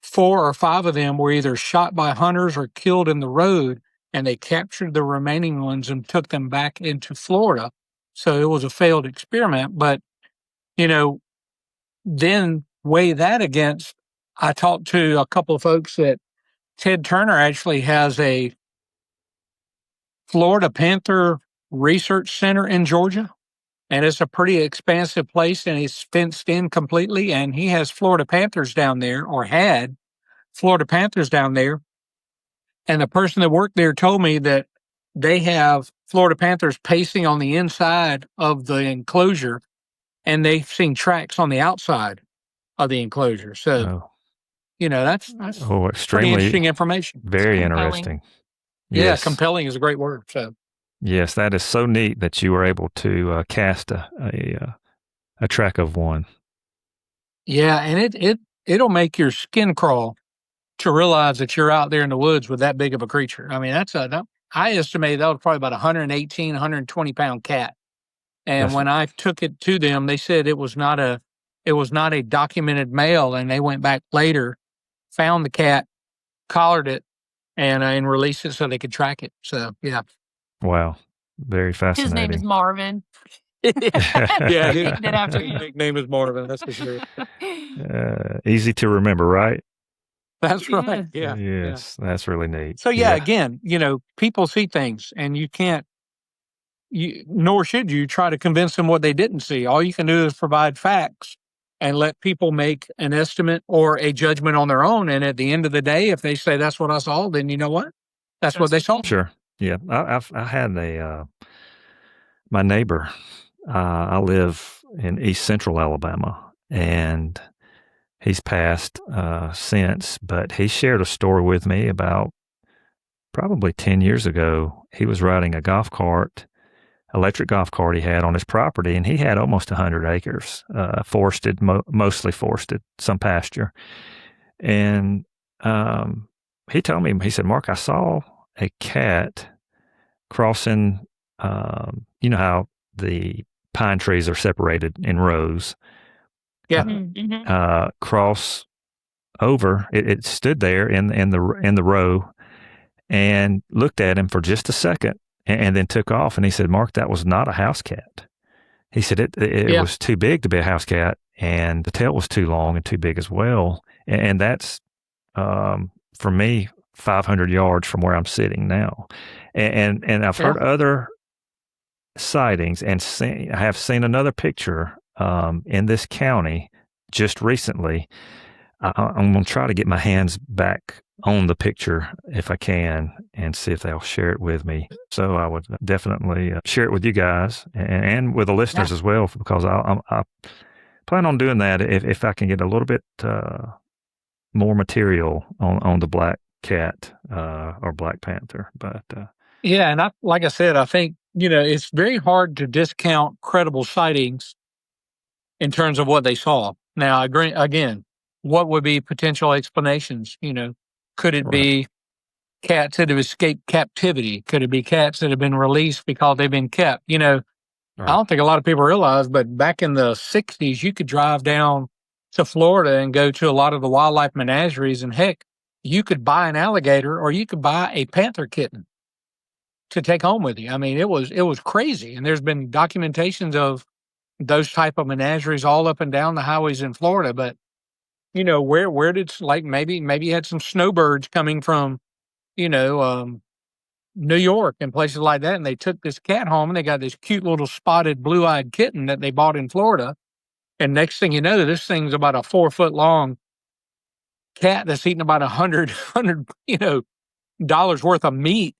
4 or 5 of them were either shot by hunters or killed in the road, and they captured the remaining ones and took them back into Florida. So it was a failed experiment. But, then weigh that against, I talked to a couple of folks that Ted Turner actually has a Florida Panther Research Center in Georgia. And it's a pretty expansive place, and it's fenced in completely. And he has Florida Panthers down there, or had Florida Panthers down there. And the person that worked there told me that they have Florida Panthers pacing on the inside of the enclosure, and they've seen tracks on the outside of the enclosure. So, that's pretty extremely interesting information. Very Compelling. interesting. Yeah, Yes. compelling is a great word. So, Yes, that is so neat that you were able to cast a track of one. yeah, and it'll make your skin crawl to realize that you're out there in the woods with that big of a creature. I mean, I estimate that was probably about 118, 120-pound cat. And when I took it to them, they said it was not a documented male, and they went back later, found the cat, collared it, and released it so they could track it. So, yeah. Wow. Very fascinating. His name is Marvin. Yeah, Named it after his him. nickname is Marvin, that's for sure. Easy to remember, right? That's right. Yeah. Yes, that's really neat. So, again, people see things, and nor should you try to convince them what they didn't see. All you can do is provide facts and let people make an estimate or a judgment on their own. And at the end of the day, if they say that's what I saw, then you know what? That's what they saw. Sure. Yeah. I had my neighbor, I live in East Central Alabama, and He's passed since, but he shared a story with me about probably 10 years ago. He was riding a golf cart, electric golf cart he had on his property, and he had almost 100 acres, forested, mostly forested, some pasture. And he told me, he said, Mark, I saw a cat crossing, you know how the pine trees are separated in rows. Yeah. Cross over. It stood there in the row and looked at him for just a second and then took off. And he said, Mark, that was not a house cat. He said it was too big to be a house cat, and the tail was too long and too big as well. And that's, for me, 500 yards from where I'm sitting now. And I've heard other sightings and I have seen another picture in this county just recently. I'm going to try to get my hands back on the picture if I can and see if they'll share it with me. So I would definitely share it with you guys and with the listeners as well, because I plan on doing that if I can get a little bit more material on the black cat or black panther. But yeah, and like I said, I think, it's very hard to discount credible sightings in terms of what they saw. Now, I agree, again, what would be potential explanations? Could it be cats that have escaped captivity? Could it be cats that have been released because they've been kept? I don't think a lot of people realize, but back in the 60s, you could drive down to Florida and go to a lot of the wildlife menageries, and heck, you could buy an alligator or you could buy a panther kitten to take home with you. I mean, it was crazy. And there's been documentations of those type of menageries all up and down the highways in Florida. But where did, like, maybe you had some snowbirds coming from, New York and places like that, and they took this cat home, and they got this cute little spotted blue-eyed kitten that they bought in Florida. And next thing you know, this thing's about a 4-foot long cat that's eating about $100 dollars worth of meat.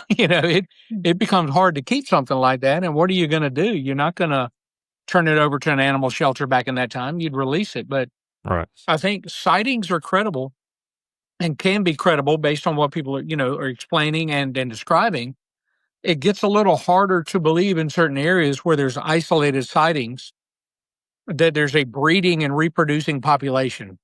It becomes hard to keep something like that. And what are you going to do? You're not going to turn it over to an animal shelter back in that time. You'd release it. But I think sightings are credible and can be credible based on what people are explaining and describing. It gets a little harder to believe in certain areas where there's isolated sightings that there's a breeding and reproducing population.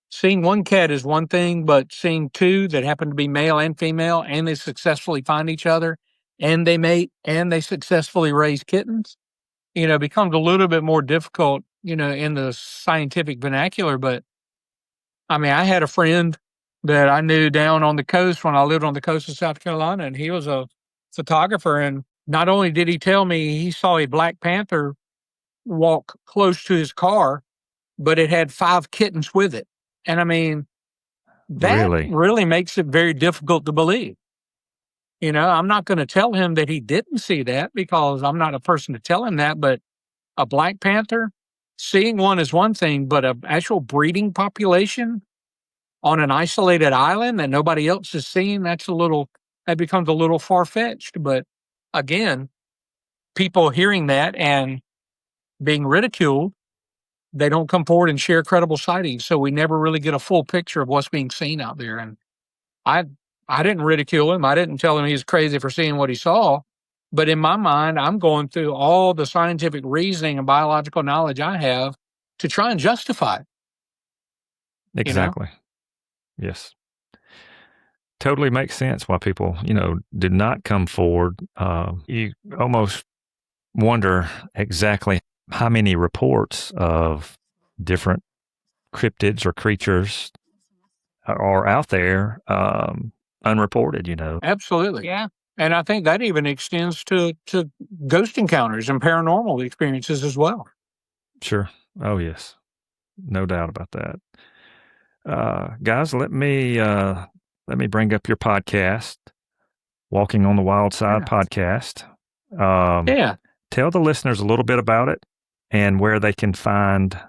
Seeing one cat is one thing, but seeing two that happen to be male and female, and they successfully find each other, and they mate, and they successfully raise kittens, becomes a little bit more difficult, in the scientific vernacular. But I mean, I had a friend that I knew down on the coast when I lived on the coast of South Carolina, and he was a photographer. And not only did he tell me he saw a black panther walk close to his car, but it had 5 kittens with it. And I mean, that really makes it very difficult to believe. I'm not going to tell him that he didn't see that, because I'm not a person to tell him that. But a black panther, seeing one is one thing, but an actual breeding population on an isolated island that nobody else is seeing, that becomes a little far-fetched. But again, people hearing that and being ridiculed, they don't come forward and share credible sightings. So we never really get a full picture of what's being seen out there. And I didn't ridicule him. I didn't tell him he's crazy for seeing what he saw. But in my mind, I'm going through all the scientific reasoning and biological knowledge I have to try and justify it. Exactly. Yes. Totally makes sense why people, did not come forward. You almost wonder exactly how many reports of different cryptids or creatures are out there unreported, Absolutely. Yeah. And I think that even extends to ghost encounters and paranormal experiences as well. Sure. Oh, yes. No doubt about that. Guys, let me bring up your podcast, Walking on the Wildside podcast. Tell the listeners a little bit about it and where they can find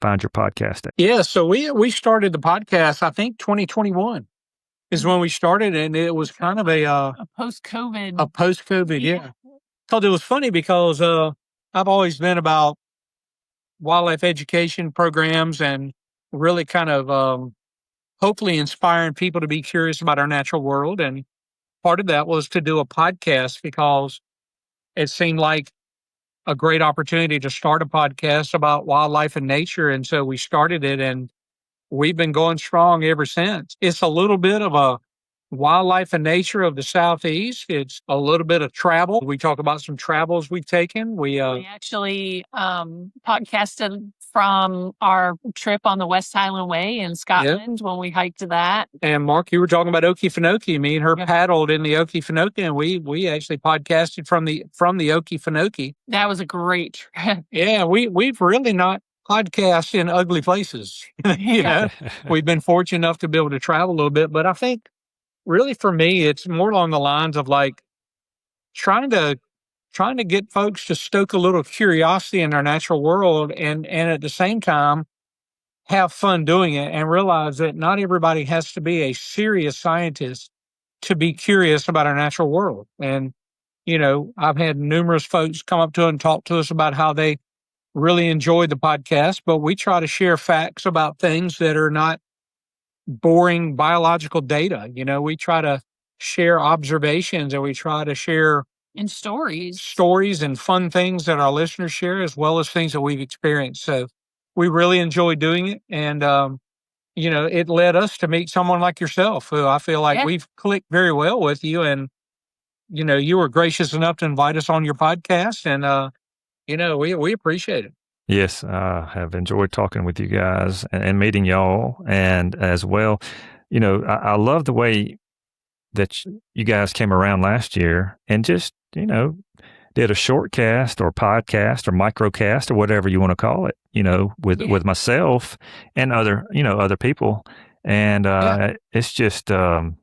your podcast at. Yeah, so we started the podcast, I think 2021 is when we started, and it was kind of a post-COVID. A post-COVID, yeah. Because it was funny because I've always been about wildlife education programs and really kind of hopefully inspiring people to be curious about our natural world. And part of that was to do a podcast because it seemed like a great opportunity to start a podcast about wildlife and nature. And so we started it, and we've been going strong ever since. It's a little bit of a wildlife and nature of the Southeast. It's a little bit of travel. We talk about some travels we've taken. We actually podcasted from our trip on the West Highland Way in Scotland when we hiked that. And Mark, you were talking about Okefenokee. Me and her paddled in the Okefenokee, and we actually podcasted from the Okefenokee. That was a great trip. Yeah, we've really not podcast in ugly places. You know, we've been fortunate enough to be able to travel a little bit, but I think really for me, it's more along the lines of like trying to get folks to stoke a little curiosity in our natural world, and at the same time have fun doing it, and realize that not everybody has to be a serious scientist to be curious about our natural world. And you know, I've had numerous folks come up to us and talk to us about how they really enjoyed the podcast, but we try to share facts about things that are not boring biological data. You know, we try to share observations, and we try to share and stories and fun things that our listeners share, as well as things that we've experienced. So we really enjoy doing it. And, you know, it led us to meet someone like yourself, who I feel like we've clicked very well with you. And, you know, you were gracious enough to invite us on your podcast, and, you know, we appreciate it. Yes, I have enjoyed talking with you guys and meeting y'all. And as well, you know, I love the way that you guys came around last year and just, you know, did a short cast or podcast or microcast or whatever you want to call it, you know, with myself and other people. And it's just, you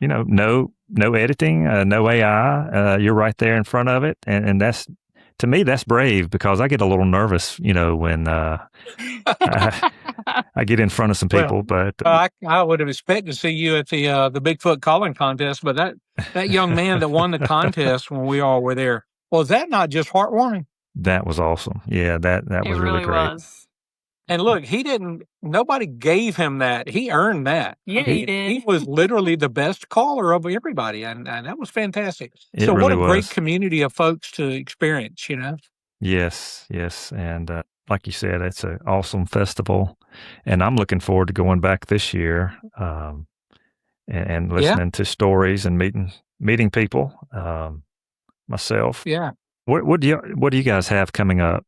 know, no editing, no AI. You're right there in front of it. And that's, to me, that's brave, because I get a little nervous, you know, when I get in front of some people. But I would have expected to see you at the Bigfoot calling contest. But that young man that won the contest when we all were there, was that not just heartwarming? That was awesome. Yeah, that was really great. Was. And look, nobody gave him that. He earned that. Yeah, he did. He was literally the best caller of everybody. And that was fantastic. So really what a great community of folks to experience, you know? Yes. And like you said, it's an awesome festival. And I'm looking forward to going back this year and listening to stories and meeting people myself. Yeah. What do you guys have coming up?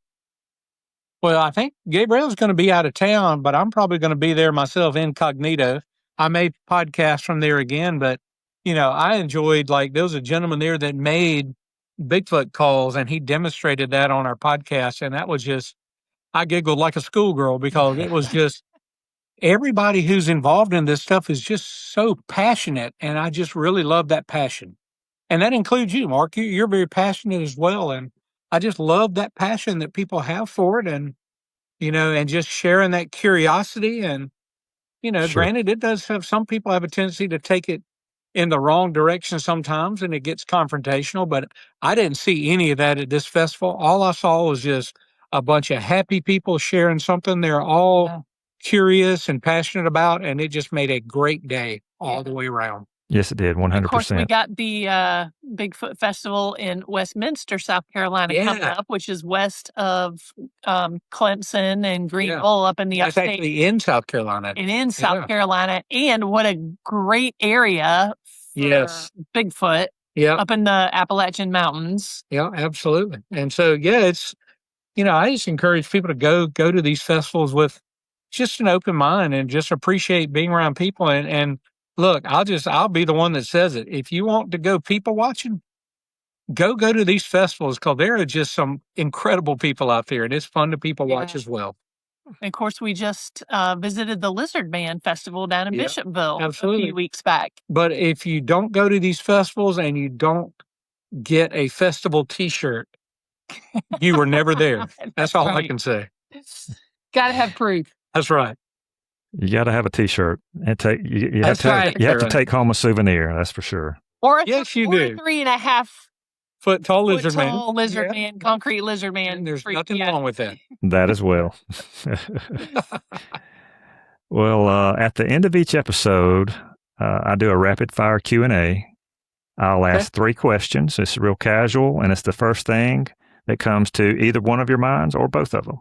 Well, I think Gabrielle's going to be out of town, but I'm probably going to be there myself incognito. I may podcast from there again, but, you know, I enjoyed, like, there was a gentleman there that made Bigfoot calls, and he demonstrated that on our podcast. And that was just, I giggled like a schoolgirl, because it was just, everybody who's involved in this stuff is just so passionate. And I just really love that passion. And that includes you, Mark. You're very passionate as well. And I just love that passion that people have for it, and, you know, and just sharing that curiosity. And, you know, granted, it does have, some people have a tendency to take it in the wrong direction sometimes, and it gets confrontational, but I didn't see any of that at this festival. All I saw was just a bunch of happy people sharing something they're all curious and passionate about, and it just made a great day all the way around. Yes, it did, 100%. Of course, we got the Bigfoot Festival in Westminster, South Carolina coming up, which is west of Clemson and Greenville, up in the upstate. That's actually in South Carolina. And in South Carolina. And what a great area for Bigfoot up in the Appalachian Mountains. Yeah, absolutely. And so, it's, you know, I just encourage people to go to these festivals with just an open mind and just appreciate being around people. And look, I'll be the one that says it. If you want to go people watching, go to these festivals, because there are just some incredible people out there, and it's fun to people watch as well. And of course, we just visited the Lizard Man Festival down in Bishopville a few weeks back. But if you don't go to these festivals and you don't get a festival T-shirt, you were never there. That's all I can say. Got to have proof. That's right. You got to have a T-shirt and you have to take home a souvenir. That's for sure. Or a 3.5 foot tall lizard man. Lizard man, concrete lizard man. And there's nothing wrong with that. That as well. Well, at the end of each episode, I do a rapid fire Q&A. I'll ask 3 questions. It's real casual, and it's the first thing that comes to either one of your minds or both of them.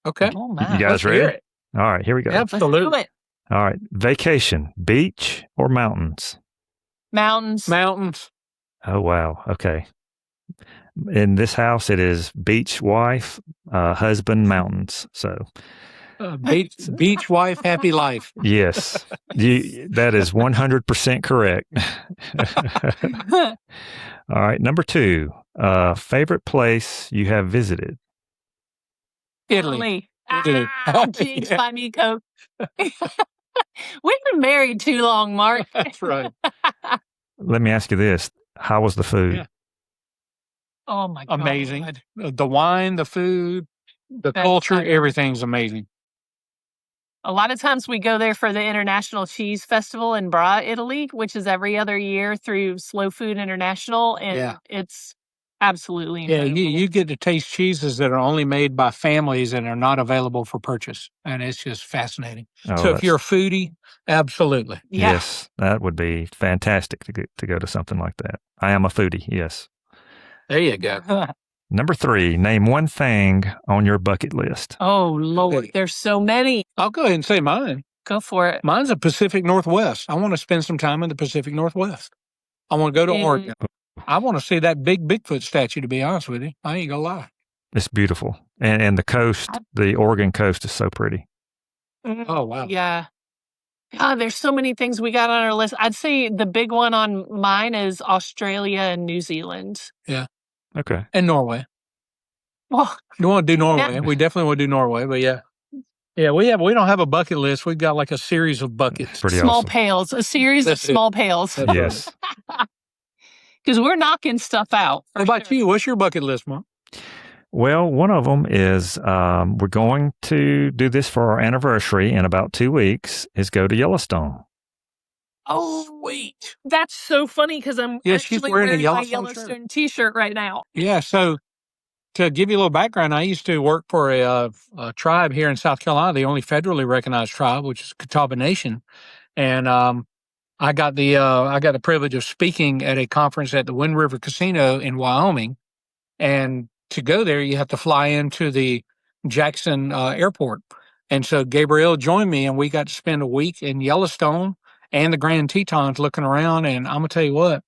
Okay. Oh, You man. guys Let's ready? hear it. All right, here we go. Let's do Absolutely. it. All right. Vacation, beach or mountains? Mountains. Mountains. Oh, wow. Okay. In this house, it is beach wife, husband, mountains. So, Beach wife, happy life. yes, that is 100% correct. All right. Number 2, favorite place you have visited? Italy. Italy. Ah, jinx by me, Coke. We've been married too long, Mark. That's right. Let me ask you this. How was the food? Yeah. Oh, my God. Amazing. The wine, the food, the That's culture, fabulous. everything's amazing. A lot of times we go there for the International Cheese Festival in Bra, Italy, which is every other year through Slow Food International, and it's absolutely Yeah, incredible. you get to taste cheeses that are only made by families and are not available for purchase, and it's just fascinating. Oh, So if you're a foodie, absolutely. Yeah. Yes, that would be fantastic to go to something like that. I am a foodie, yes. There you go. Number 3, name one thing on your bucket list. Oh, Lord, Okay. there's so many. I'll go ahead and say mine. Go for it. Mine's the Pacific Northwest. I want to spend some time in the Pacific Northwest. I want to go to Oregon. I want to see that big Bigfoot statue, to be honest with you. I ain't gonna lie. It's beautiful. And the coast, the Oregon coast is so pretty. Oh, wow. Yeah. God, there's so many things we got on our list. I'd say the big one on mine is Australia and New Zealand. Okay. And Norway. Well, You want to do Norway. Yeah. We definitely want to do Norway, but yeah. Yeah, we don't have a bucket list. We've got like a series of buckets. Pretty small awesome. pails, a series That's of it. small pails. That's Yes. Because we're knocking stuff out. What about you? What's your bucket list, Mark? Well, one of them is we're going to do this for our anniversary in about 2 weeks, is go to Yellowstone. Oh, Sweet. that's so funny because I'm Yeah, she's actually wearing a wearing my Yellowstone shirt. Yellowstone t-shirt right now. Yeah, so to give you a little background, I used to work for a tribe here in South Carolina, the only federally recognized tribe, which is Catawba Nation, and I got the privilege of speaking at a conference at the Wind River Casino in Wyoming, and to go there, you have to fly into the Jackson airport, and so Gabrielle joined me, and we got to spend a week in Yellowstone and the Grand Tetons looking around, and I'm gonna tell you what,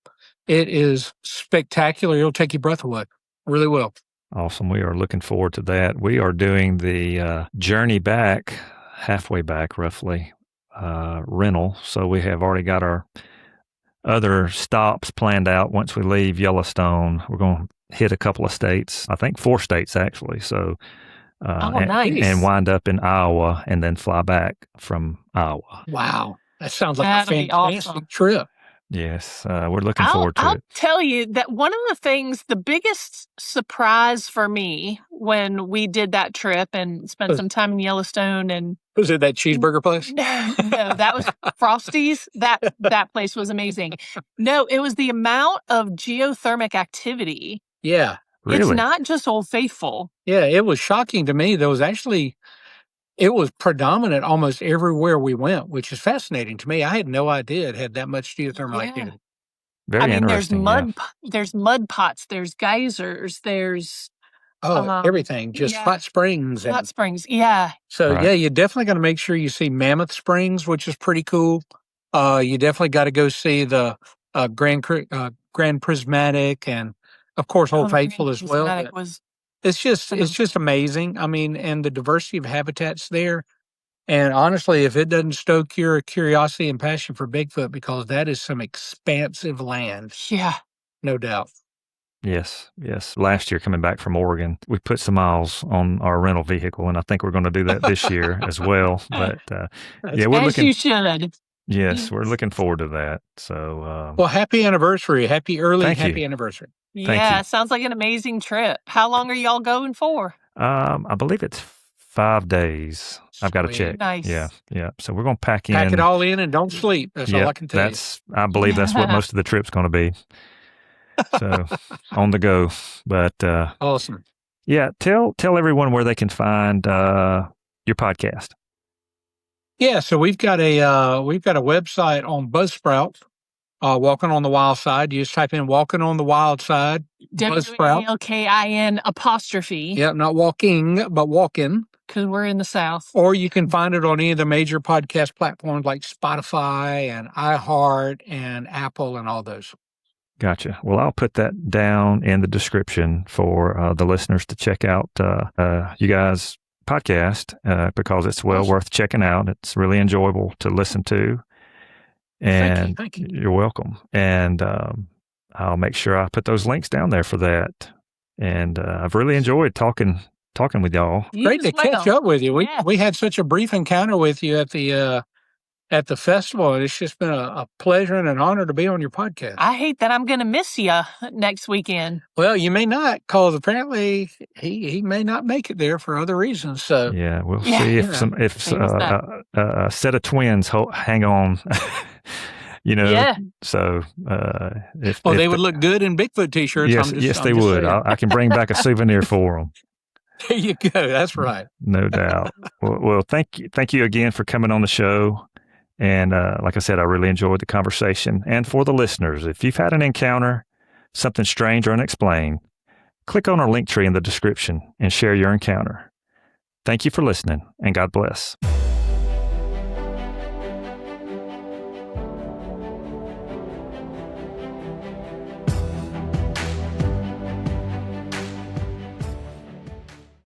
it is spectacular. It'll take your breath away, really will. Awesome. We are looking forward to that. We are doing the journey back, halfway back roughly, rental. So we have already got our other stops planned out. Once we leave Yellowstone, we're going to hit a couple of states, I think 4 states actually. So, Nice. and wind up in Iowa and then fly back from Iowa. Wow, that sounds like That'd a be fantastic awesome. trip. Yes, we're looking forward to I'll it. tell you that one of the things, the biggest surprise for me when we did that trip and spent some time in Yellowstone and Was it that cheeseburger place? no, that was Frosty's. That place was amazing. No, it was the amount of geothermic activity. Yeah. It's Really? not just Old Faithful. Yeah, it was shocking to me. It was predominant almost everywhere we went, which is fascinating to me. I had no idea it had that much geothermal Yeah. activity. Very I mean, interesting. there's mud pots, there's geysers, there's Everything, just yeah. hot springs. hot springs. Yeah. So, Right. yeah, you definitely got to make sure you see Mammoth Springs, which is pretty cool. You definitely got to go see the Grand Prismatic and, of course, Old Faithful as well. Prismatic But was it's just amazing. I mean, and the diversity of habitats there. And honestly, if it doesn't stoke your curiosity and passion for Bigfoot, because that is some expansive land, yeah. no doubt. Yes. Last year, coming back from Oregon, we put some miles on our rental vehicle, and I think we're going to do that this year as well. But yeah, we're As looking. you should. Yes, we're looking forward to that. So, Well, happy anniversary. Happy Thank you. anniversary. Yeah, you. sounds like an amazing trip. How long are y'all going for? I believe it's 5 days. I've got to Sweet. check. Nice. Yeah. So we're going to pack Pack in. it all in and don't sleep. That's all I can tell you. I believe that's what most of the trip's going to be. So on the go. But Awesome. yeah, tell everyone where they can find your podcast. Yeah, so we've got a website on Buzzsprout, Walking on the Wild Side. You just type in Walking on the Wild Side, Buzzsprout. WALKIN'. Yep, not walking, but walking. Because we're in the South. Or you can find it on any of the major podcast platforms like Spotify and iHeart and Apple and all those. Gotcha. Well, I'll put that down in the description for the listeners to check out you guys' podcast because it's well worth checking out. It's really enjoyable to listen to. And thank you. You're welcome. And I'll make sure I put those links down there for that. And I've really enjoyed talking with y'all. Great to catch up with you. We had such a brief encounter with you at the festival, and it's just been a pleasure and an honor to be on your podcast. I hate that I'm going to miss you next weekend. Well, you may not, because apparently he may not make it there for other reasons. So yeah, we'll see if a set of twins hang on. So if they would look good in Bigfoot t-shirts. Yes, they would. I can bring back a souvenir for them. There you go. That's right. No doubt. Well, thank you again for coming on the show. And like I said, I really enjoyed the conversation. And for the listeners, if you've had an encounter, something strange or unexplained, click on our link tree in the description and share your encounter. Thank you for listening, and God bless.